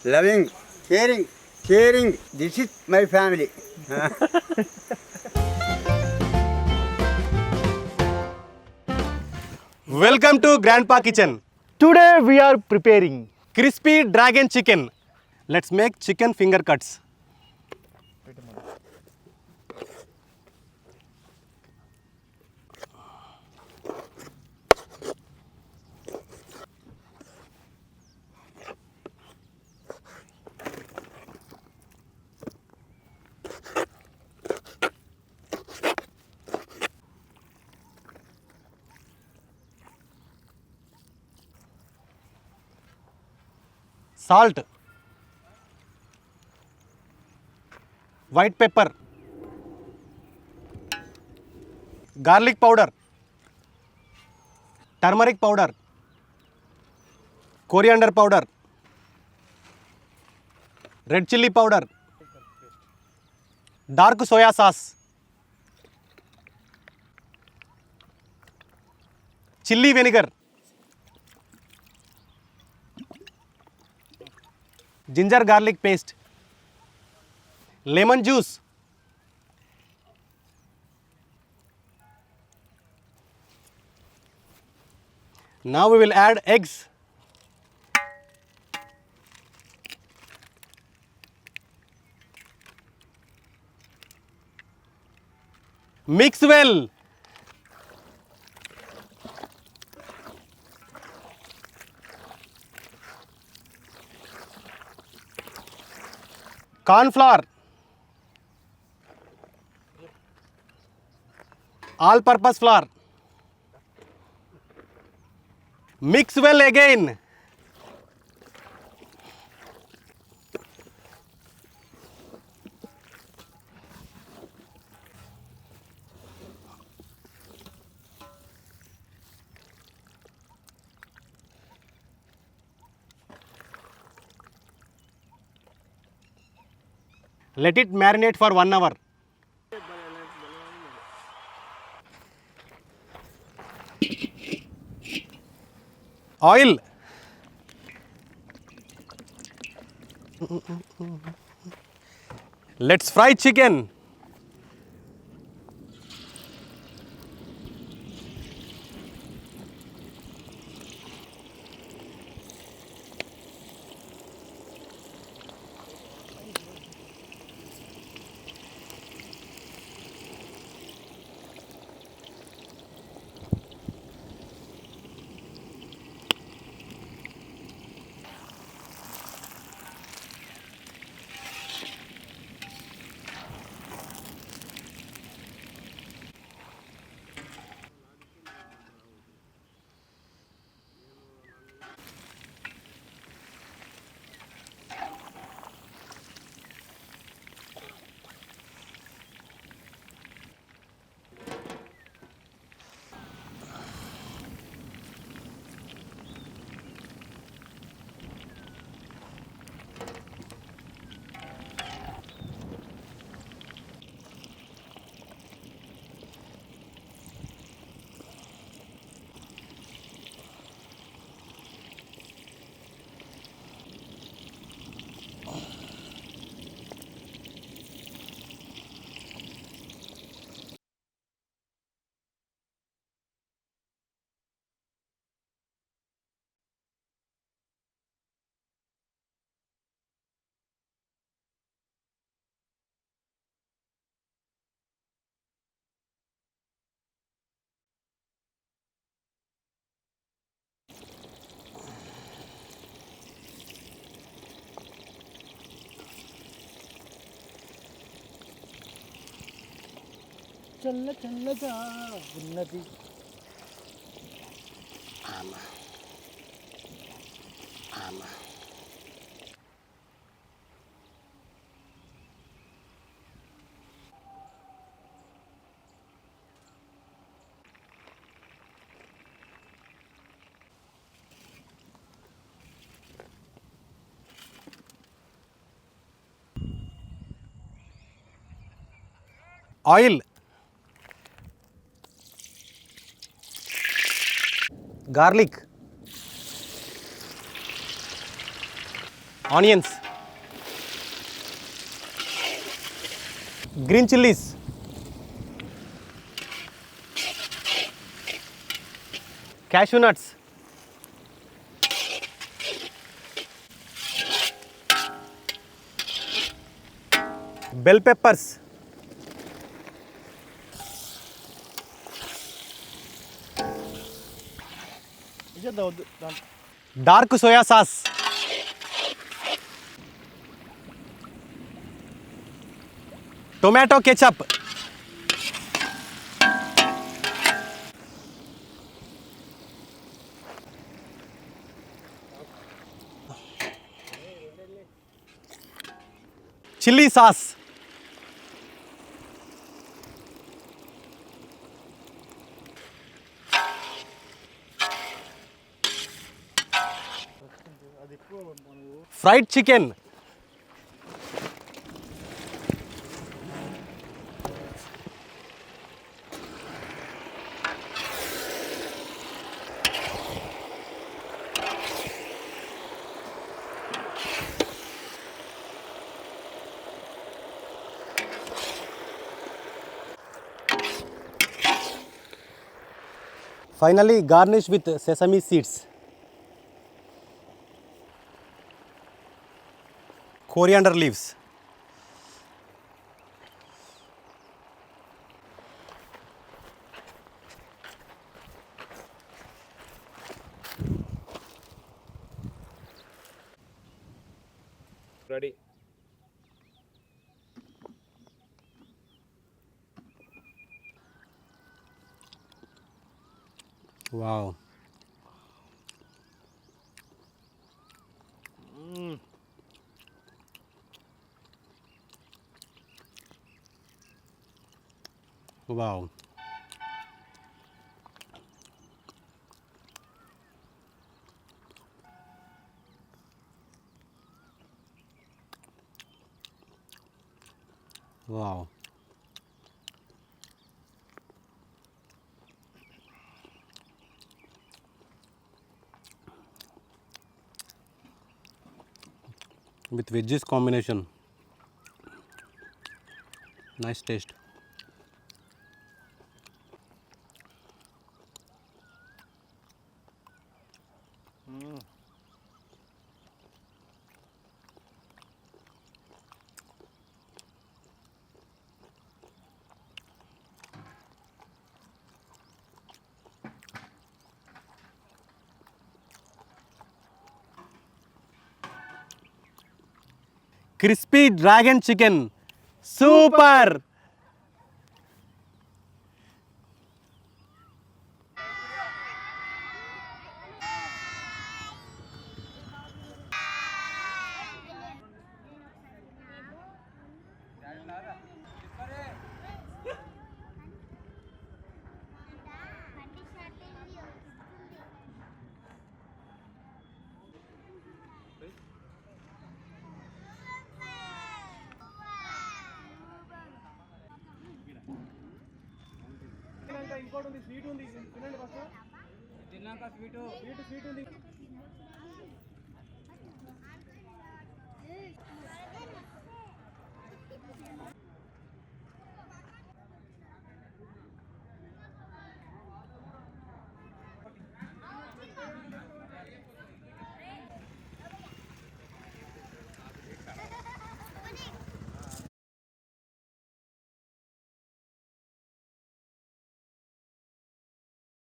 loving, caring. This is my family. Welcome to Grandpa Kitchen. Today we are preparing Crispy dragon chicken. Let's make chicken finger cuts. Salt, white pepper, garlic powder, turmeric powder, coriander powder, red chili powder, dark soya sauce, chili vinegar, ginger garlic paste, lemon juice, now we will add eggs, mix well. Corn flour, all purpose flour, mix well again. Let it marinate for 1 hour. Oil, let's fry chicken. చల్ల చల్లగా ఉన్నది. Oil, garlic, onions, green chillies, cashew nuts, bell peppers, ఇచ్చేద్దాం వద్దు దాంట్లో. dark soya sauce, tomato ketchup, chili sauce, అది ఎక్కువ మనకు fried chicken, finally garnish with sesame seeds, coriander leaves, ready. wow, wow, wow. With veggies combination, nice taste. Crispy dragon chicken, super. ఇంకోటి ఉంది, sweet ఉంది, తినండి ఫస్ట్. తిన్నాక sweet ఉంది.